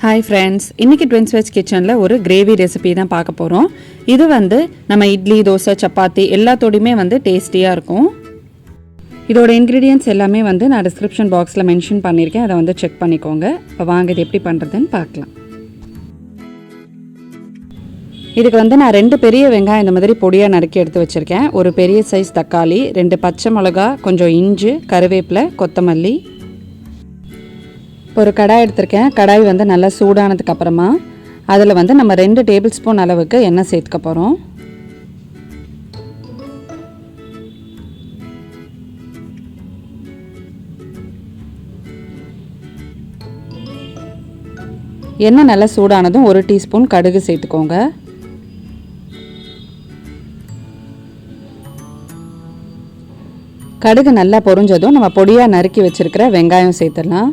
Hi friends, இன்றைக்கி twins veg கிச்சனில் ஒரு கிரேவி ரெசிபி தான் பார்க்க போகிறோம். இது நம்ம இட்லி, தோசை, சப்பாத்தி எல்லாத்தோடையுமே டேஸ்டியாக இருக்கும். இதோட இன்க்ரீடியன்ட்ஸ் எல்லாமே நான் டிஸ்கிரிப்ஷன் பாக்ஸில் மென்ஷன் பண்ணியிருக்கேன். அதை செக் பண்ணிக்கோங்க. இப்போ வாங்க இது எப்படி பண்ணுறதுன்னு பார்க்கலாம். இதுக்கு நான் 2 பெரிய வெங்காயம் இந்த மாதிரி பொடியாக நறுக்கி எடுத்து வச்சுருக்கேன். ஒரு பெரிய சைஸ் தக்காளி, 2 பச்சை மிளகா, கொஞ்சம் இஞ்சி, கருவேப்பிலை, கொத்தமல்லி. ஒரு கடாய் எடுத்திருக்கேன். கடாய் நல்லா சூடானதுக்கு அப்புறமா அதில் நம்ம 2 டேபிள் ஸ்பூன் அளவுக்கு எண்ணெய் சேர்த்துக்க போகிறோம். எண்ணெய் நல்லா சூடானதும் 1 டீஸ்பூன் கடுகு சேர்த்துக்கோங்க. கடுகு நல்லா பொரிஞ்சதும் நம்ம பொடியாக நறுக்கி வச்சுருக்கிற வெங்காயம் சேர்த்துடலாம்.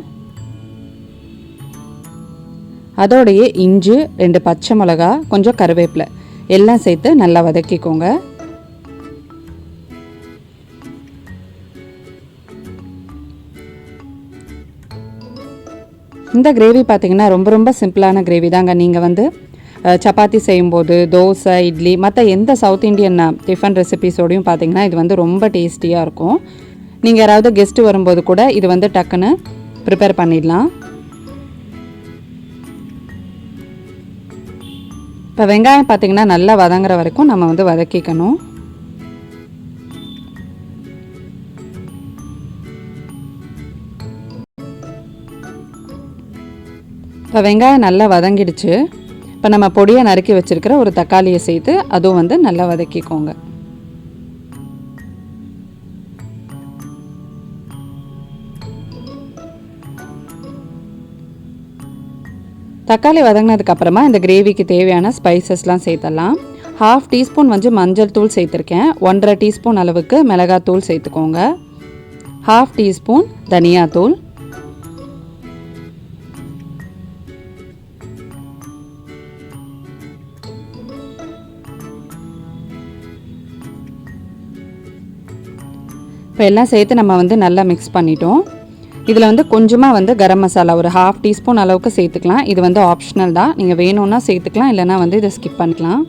அதோடையே இஞ்சி, 2 பச்சை மிளகா, கொஞ்சம் கருவேப்பிலை எல்லாம் சேர்த்து நல்லா வதக்கிக்கோங்க. இந்த கிரேவி பார்த்திங்கன்னா ரொம்ப சிம்பிளான கிரேவி தாங்க. நீங்கள் சப்பாத்தி செய்யும்போது, தோசை, இட்லி, மற்ற எந்த சவுத் இண்டியன் டிஃபன் ரெசிபீஸோடையும் பார்த்திங்கன்னா இது ரொம்ப டேஸ்டியாக இருக்கும். நீங்கள் யாராவது கெஸ்ட்டு வரும்போது கூட இது டக்குன்னு ப்ரிப்பேர் பண்ணிடலாம். இப்போ வெங்காயம் பார்த்திங்கன்னா நல்லா வதங்குற வரைக்கும் நம்ம வதக்கிக்கணும். இப்போ வெங்காயம் நல்லா வதங்கிடுச்சு. இப்போ நம்ம பொடியாக நறுக்கி வச்சுருக்கிற ஒரு தக்காளியை சேர்த்து அதுவும் நல்லா வதக்கிக்கோங்க. தக்காளி வதங்கினதுக்கப்புறமா இந்த கிரேவிக்கு தேவையான ஸ்பைசஸ்லாம் சேர்த்தலாம். 1/2 டீஸ்பூன் மஞ்சள் தூள் சேர்த்துருக்கேன். 1/2 டீஸ்பூன் அளவுக்கு மிளகாத்தூள் சேர்த்துக்கோங்க. 1/2 டீஸ்பூன் தனியாத்தூள், இப்போ எல்லாம் சேர்த்து நம்ம நல்லா மிக்ஸ் பண்ணிட்டோம். இதில் கொஞ்சமாக கரம் மசாலா ஒரு 1/2 டீஸ்பூன் அளவுக்கு சேர்த்துக்கலாம். இது ஆப்ஷனல் தான். நீங்கள் வேணும்னா சேர்த்துக்கலாம், இல்லைனா இதை ஸ்கிப் பண்ணிக்கலாம்.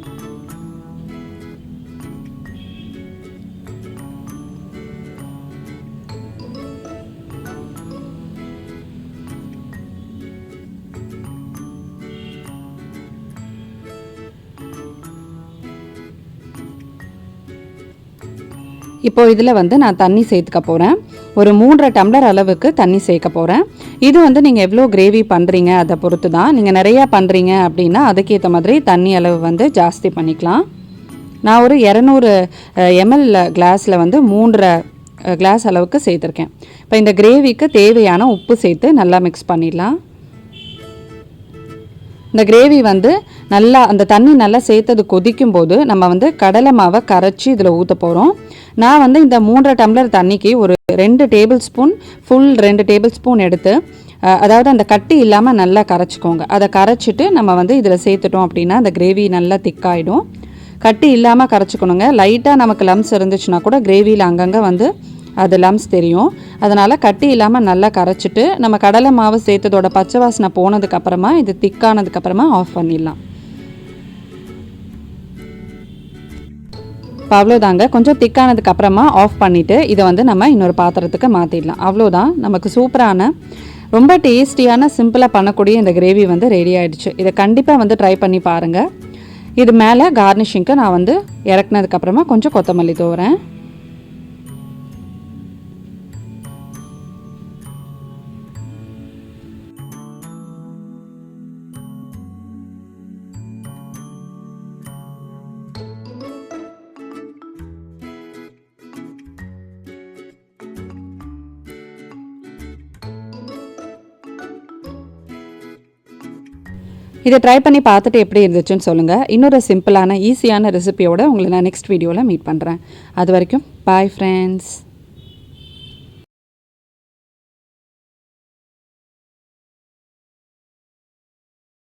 இப்போ இதில் நான் தண்ணி சேர்த்துக்க போகிறேன். ஒரு 3 டம்ளர் அளவுக்கு தண்ணி சேர்க்க போகிறேன். இது நீங்கள் எவ்வளோ கிரேவி பண்ணுறீங்க அதை பொறுத்து தான். நீங்கள் நிறையா பண்ணுறீங்க அப்படின்னா அதுக்கேற்ற மாதிரி தண்ணி அளவு ஜாஸ்தி பண்ணிக்கலாம். நான் ஒரு 200 ml கிளாஸில் 3 கிளாஸ் அளவுக்கு சேர்த்துருக்கேன். இப்போ இந்த கிரேவிக்கு தேவையான உப்பு சேர்த்து நல்லா மிக்ஸ் பண்ணிடலாம். இந்த கிரேவி நல்லா அந்த தண்ணி நல்லா சேர்த்தது கொதிக்கும் போது நம்ம கடலை மாவை கரைச்சி இதில் ஊற்ற போகிறோம். நான் இந்த 3 டம்ளர் தண்ணிக்கு ஒரு 2 table spoon full 2 table spoon எடுத்து, அதாவது அந்த கட்டி இல்லாமல் நல்லா கரைச்சிக்கோங்க. அதை கரைச்சிட்டு நம்ம இதில் சேர்த்துட்டோம் அப்படின்னா அந்த கிரேவி நல்லா திக்காயிடும். கட்டி இல்லாமல் கரைச்சிக்கணுங்க. லைட்டாக நமக்கு லம்ஸ் இருந்துச்சுன்னா கூட கிரேவியில் அங்கங்கே அது லம்ஸ் தெரியும். அதனால் கட்டி இல்லாமல் நல்லா கரைச்சிட்டு நம்ம கடலை மாவு சேர்த்ததோட பச்சை வாசனை போனதுக்கப்புறமா இது திக்கானதுக்கப்புறமா ஆஃப் பண்ணிடலாம். இப்போ அவ்வளோதாங்க. கொஞ்சம் திக்கானதுக்கப்புறமா ஆஃப் பண்ணிவிட்டு இதை நம்ம இன்னொரு பாத்திரத்துக்கு மாற்றிடலாம். அவ்வளோதான், நமக்கு சூப்பரான ரொம்ப டேஸ்டியான சிம்பிளாக பண்ணக்கூடிய இந்த கிரேவி ரெடி ஆகிடுச்சு. இதை கண்டிப்பாக ட்ரை பண்ணி பாருங்கள். இது மேலே கார்னிஷிங்க்கு நான் இறக்குனதுக்கப்புறமா கொஞ்சம் கொத்தமல்லி தூவுறேன். இதை ட்ரை பண்ணி பார்த்துட்டு எப்படி இருந்துச்சுன்னு சொல்லுங்கள். இன்னொரு சிம்பிளான ஈஸியான ரெசிபியோட உங்களை நான் நெக்ஸ்ட் வீடியோவில் மீட் பண்ணுறேன். அது வரைக்கும் பாய் ஃப்ரெண்ட்ஸ்.